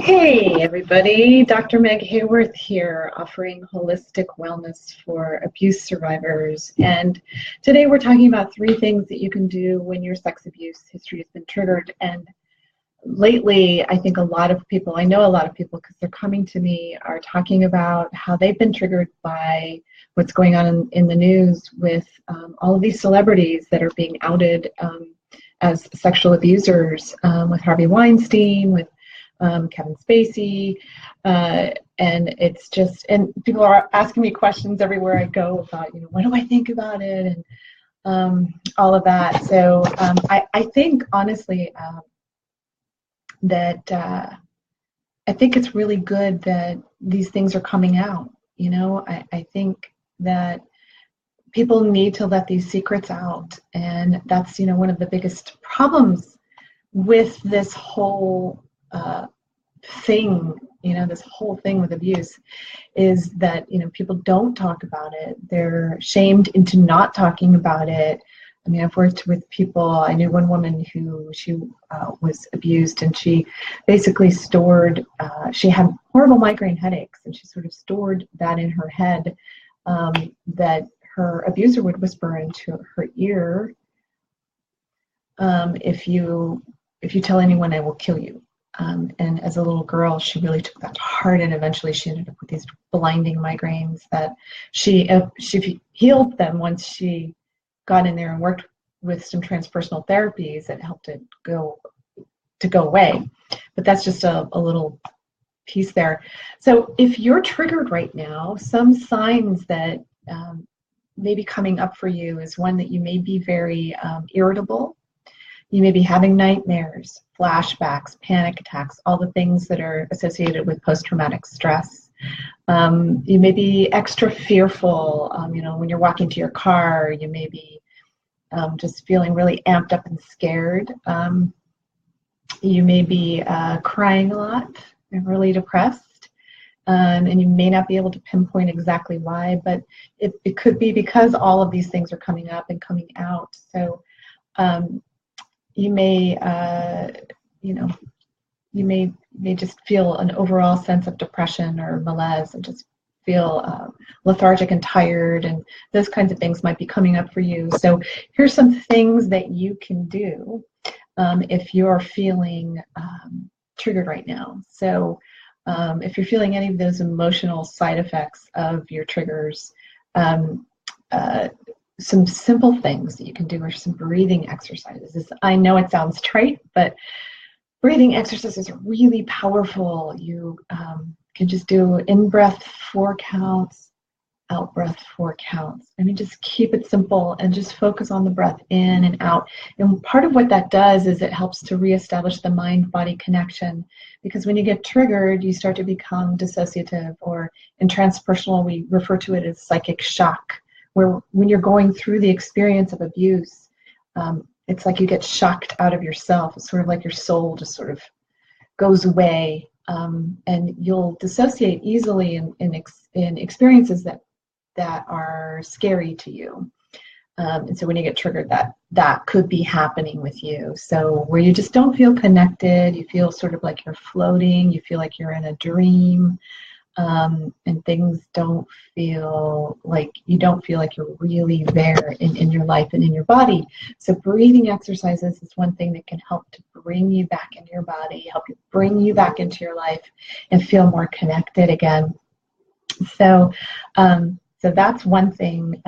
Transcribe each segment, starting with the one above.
Hey everybody, Dr. Meg Haworth here, offering holistic wellness for abuse survivors. And today we're talking about 3 things that you can do when your sex abuse history has been triggered. And lately, I think a lot of people, I know a lot of people because they're coming to me, are talking about how they've been triggered by what's going on in the news with all of these celebrities that are being outed as sexual abusers, with Harvey Weinstein, with Kevin Spacey, and it's just, and people are asking me questions everywhere I go about, what do I think about it, and all of that. So I think honestly that I think it's really good that these things are coming out. I think that people need to let these secrets out, and that's one of the biggest problems with this whole thing, this whole thing with abuse, is that people don't talk about it. They're shamed into not talking about it. I mean, I've worked with people. I knew one woman who she was abused, and she basically stored. She had horrible migraine headaches, and she sort of stored that in her head, that her abuser would whisper into her ear, "If you tell anyone, I will kill you." And as a little girl, she really took that to heart, and eventually she ended up with these blinding migraines that she healed them once she got in there and worked with some transpersonal therapies that helped it go away. But that's just a little piece there. So if you're triggered right now, some signs that may be coming up for you is one that you may be very irritable. You may be having nightmares, flashbacks, panic attacks, all the things that are associated with post-traumatic stress. You may be extra fearful. When you're walking to your car, you may be just feeling really amped up and scared. You may be crying a lot and really depressed. And you may not be able to pinpoint exactly why, but it could be because all of these things are coming up and coming out. So you may, you may just feel an overall sense of depression or malaise, and just feel lethargic and tired, and those kinds of things might be coming up for you. So here's some things that you can do if you're feeling triggered right now. So if you're feeling any of those emotional side effects of your triggers, some simple things that you can do are some breathing exercises. I know it sounds trite, but breathing exercises are really powerful. You can just do in-breath 4 counts, out-breath 4 counts. I mean, just keep it simple and just focus on the breath in and out. And part of what that does is it helps to reestablish the mind-body connection, because when you get triggered, you start to become dissociative, or in transpersonal, we refer to it as psychic shock, where when you're going through the experience of abuse, it's like you get shocked out of yourself. It's sort of like your soul just sort of goes away, and you'll dissociate easily in experiences that are scary to you. And so when you get triggered, that could be happening with you. So where you just don't feel connected, you feel sort of like you're floating, you feel like you're in a dream, and things don't feel like, you don't feel like you're really there in your life and in your body. So breathing exercises is one thing that can help to bring you back into your body, help you bring you back into your life and feel more connected again. So that's one thing.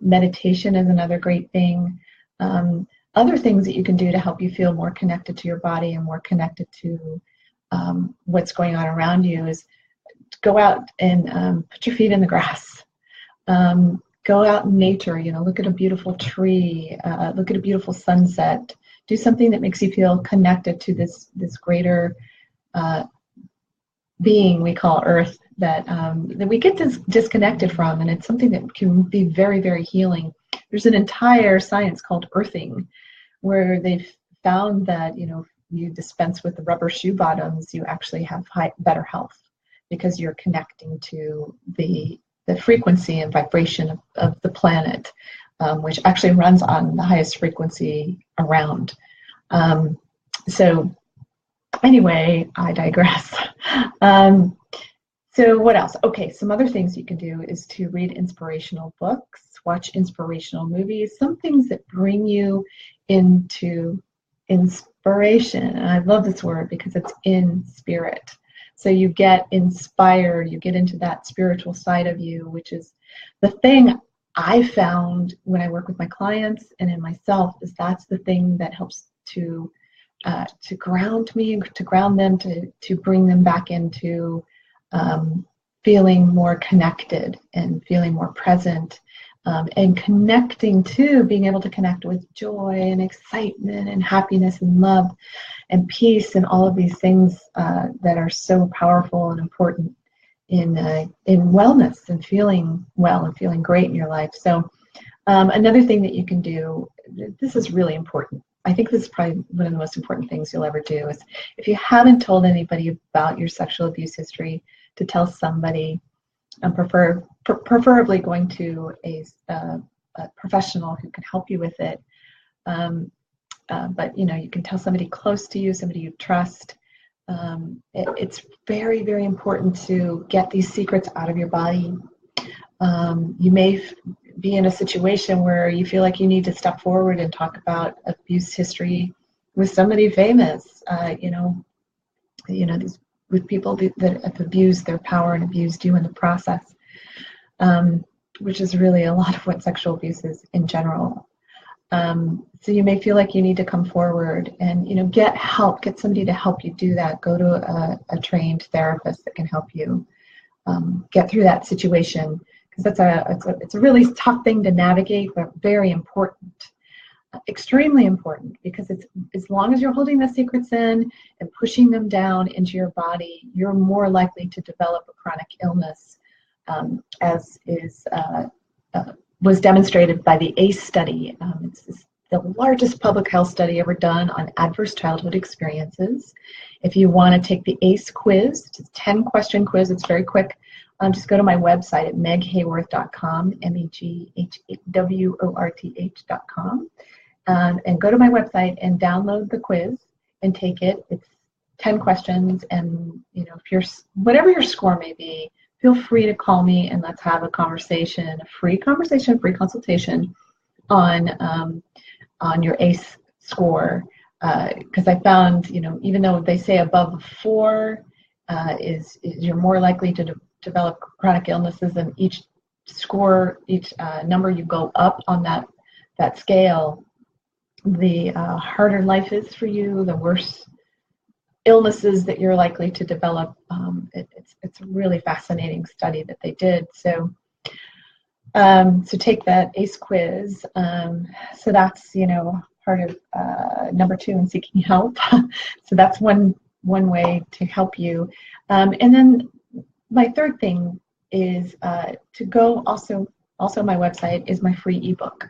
Meditation is another great thing. Other things that you can do to help you feel more connected to your body and more connected to what's going on around you is go out and put your feet in the grass. Go out in nature, look at a beautiful tree, look at a beautiful sunset. Do something that makes you feel connected to this greater being we call Earth, that we get disconnected from, and it's something that can be very, very healing. There's an entire science called earthing, where they've found that you dispense with the rubber shoe bottoms, you actually have better health, because you're connecting to the frequency and vibration of the planet, which actually runs on the highest frequency around. So Anyway, I digress. So what else? Okay, some other things you can do is to read inspirational books, watch inspirational movies, some things that bring you into inspiration. And I love this word because it's in spirit. So you get inspired, you get into that spiritual side of you, which is the thing I found when I work with my clients and in myself, is that's the thing that helps to ground me, to ground them, to bring them back into feeling more connected and feeling more present, and connecting to being able to connect with joy and excitement and happiness and love and peace and all of these things that are so powerful and important in wellness and feeling well and feeling great in your life. So another thing that you can do, this is really important. I think this is probably one of the most important things you'll ever do, is if you haven't told anybody about your sexual abuse history, to tell somebody, and preferably going to a professional who can help you with it. But you can tell somebody close to you, somebody you trust. It's very, very important to get these secrets out of your body. You may be in a situation where you feel like you need to step forward and talk about abuse history with somebody famous. These with people that have abused their power and abused you in the process, which is really a lot of what sexual abuse is in general. So you may feel like you need to come forward and get help, get somebody to help you do that. Go to a trained therapist that can help you get through that situation, because it's a really tough thing to navigate, but very important. Extremely important, because it's, as long as you're holding the secrets in and pushing them down into your body, you're more likely to develop a chronic illness, as was demonstrated by the ACE study. It's the largest public health study ever done on adverse childhood experiences. If you want to take the ACE quiz, it's a 10-question quiz. It's very quick. Just go to my website at meghaworth.com, MEGHWORTH.com. And go to my website and download the quiz and take it. It's 10 questions, and whatever your score may be, feel free to call me and let's have a conversation, free consultation on your ACE score. Because I found, even though they say above 4 is you're more likely to develop chronic illnesses, and each number you go up on that scale, the harder life is for you, the worse illnesses that you're likely to develop. It's a really fascinating study that they did. So take that ACE quiz. So that's part of number 2 in seeking help. So that's one way to help you. And then my third thing is to go also my website is my free ebook.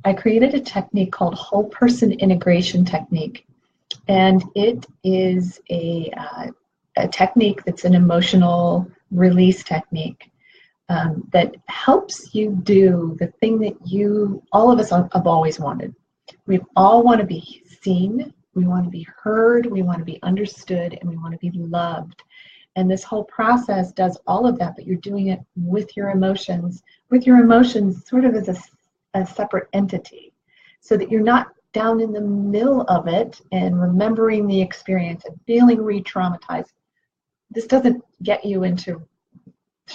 I created a technique called whole person integration technique, and it is a technique that's an emotional release technique that helps you do the thing that all of us have always wanted. We all want to be seen, we want to be heard, we want to be understood, and we want to be loved. And this whole process does all of that, but you're doing it with your emotions sort of as a separate entity, so that you're not down in the middle of it and remembering the experience and feeling re-traumatized. This doesn't get you into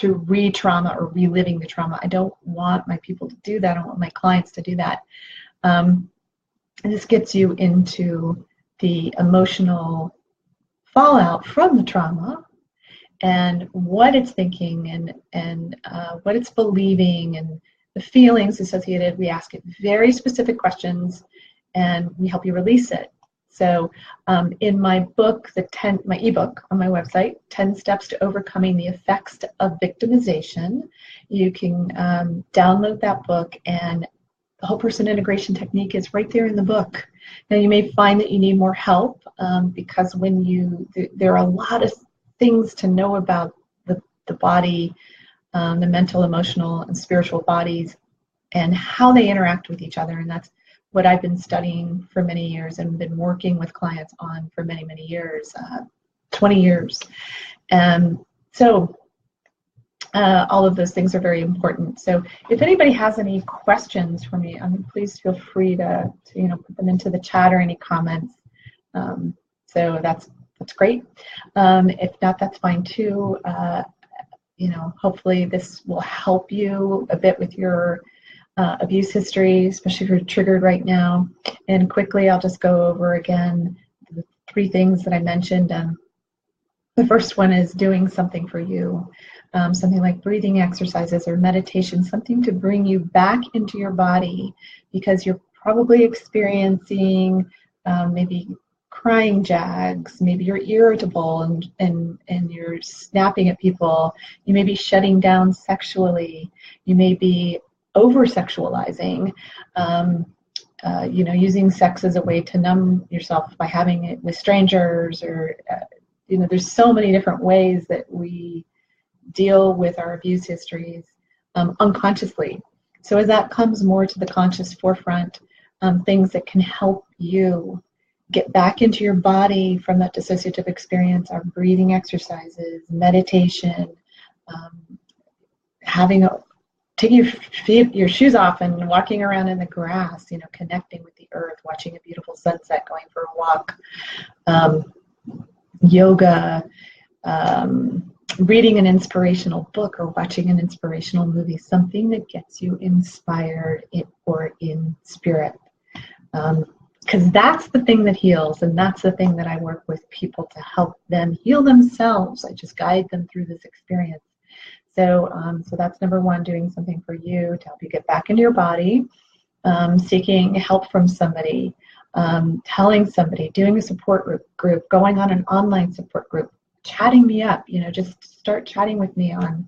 re-trauma or reliving the trauma. I don't want my people to do that. I don't want my clients to do that. And this gets you into the emotional fallout from the trauma and what it's thinking and what it's believing and the feelings associated. We ask it very specific questions and we help you release it. So in my book, my ebook on my website, 10 Steps to Overcoming the Effects of Victimization, you can download that book, and the whole person integration technique is right there in the book. Now you may find that you need more help because there are a lot of things to know about the body, the mental, emotional, and spiritual bodies, and how they interact with each other. And that's what I've been studying for many years and been working with clients on for many, many years, 20 years. And so all of those things are very important. So if anybody has any questions for me, please feel free to put them into the chat or any comments. So that's great. If not, that's fine too. Hopefully this will help you a bit with your abuse history, especially if you're triggered right now. And quickly, I'll just go over again the 3 things that I mentioned. The first one is doing something for you, something like breathing exercises or meditation, something to bring you back into your body, because you're probably experiencing maybe crying jags, maybe you're irritable and you're snapping at people, you may be shutting down sexually, you may be over-sexualizing, using sex as a way to numb yourself by having it with strangers, or there's so many different ways that we deal with our abuse histories unconsciously. So as that comes more to the conscious forefront, things that can help you get back into your body from that dissociative experience are breathing exercises, meditation, taking your shoes off and walking around in the grass, connecting with the earth, watching a beautiful sunset, going for a walk, yoga, reading an inspirational book or watching an inspirational movie, something that gets you inspired or in spirit. Because that's the thing that heals, and that's the thing that I work with people to help them heal themselves. I just guide them through this experience. So that's number 1, doing something for you to help you get back into your body, seeking help from somebody, telling somebody, doing a support group, going on an online support group, chatting me up, just start chatting with me on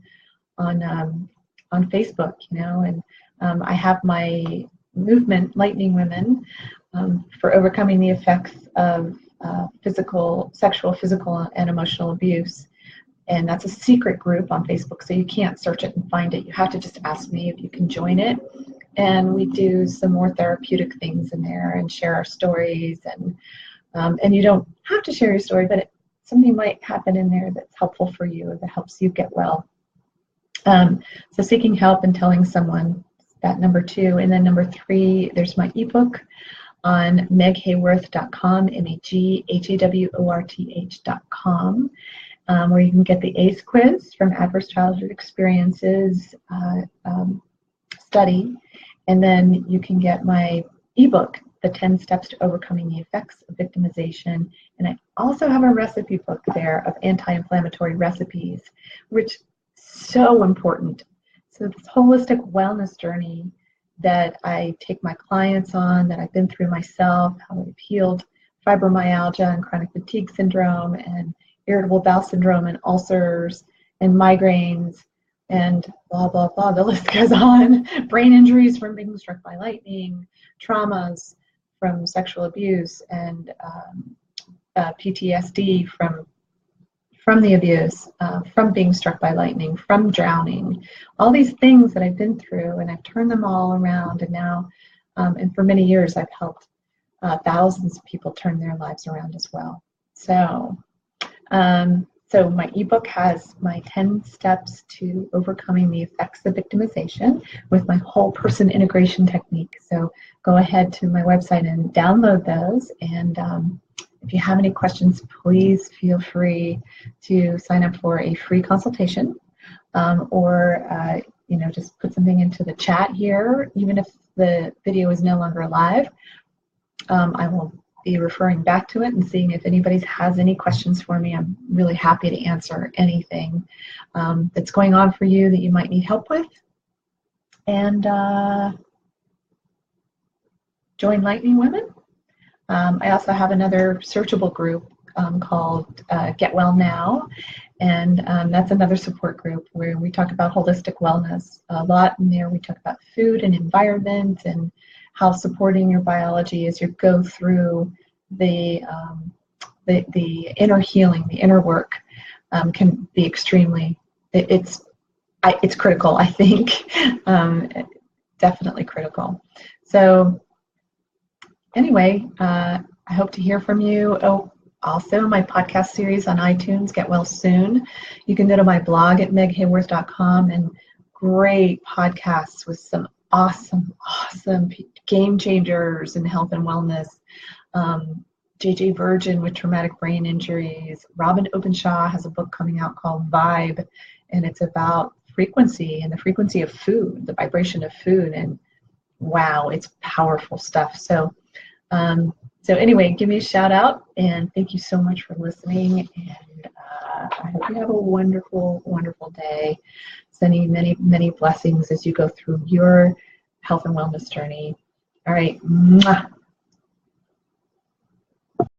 Facebook, and I have my movement, Lightning Women, for overcoming the effects of sexual, physical, and emotional abuse. And that's a secret group on Facebook, so you can't search it and find it. You have to just ask me if you can join it. And we do some more therapeutic things in there and share our stories. And you don't have to share your story, but something might happen in there that's helpful for you, that helps you get well. So seeking help and telling someone, that number 2. And then number 3, there's my ebook on meghaworth.com, meghaworth.com, where you can get the ACE quiz from Adverse Childhood Experiences study. And then you can get my ebook, The 10 Steps to Overcoming the Effects of Victimization. And I also have a recipe book there of anti-inflammatory recipes, which is so important. So this holistic wellness journey that I take my clients on, that I've been through myself, how I've healed fibromyalgia and chronic fatigue syndrome and irritable bowel syndrome and ulcers and migraines and blah, blah, blah. The list goes on. Brain injuries from being struck by lightning, traumas from sexual abuse, and PTSD from the abuse, from being struck by lightning, from drowning, all these things that I've been through, and I've turned them all around. And now, and for many years, I've helped thousands of people turn their lives around as well. So my ebook has my 10 steps to overcoming the effects of victimization with my whole person integration technique. So go ahead to my website and download those. And if you have any questions, please feel free to sign up for a free consultation, or just put something into the chat here. Even if the video is no longer live, I will be referring back to it and seeing if anybody has any questions for me. I'm really happy to answer anything that's going on for you that you might need help with. And join Lightning Women. I also have another searchable group called Get Well Now, and that's another support group where we talk about holistic wellness a lot. In there we talk about food and environment and how supporting your biology as you go through the inner healing, the inner work, can be extremely, it's critical, I think, definitely critical. So anyway, I hope to hear from you. Oh, also, my podcast series on iTunes, Get Well Soon. You can go to my blog at meghaworth.com, and great podcasts with some awesome game changers in health and wellness. JJ Virgin with traumatic brain injuries. Robin Openshaw has a book coming out called Vibe, and it's about frequency and the frequency of food, the vibration of food, and wow, it's powerful stuff. So anyway, give me a shout out, and thank you so much for listening. And I hope you have a wonderful, wonderful day. Sending you many, many blessings as you go through your health and wellness journey. All right. Mwah.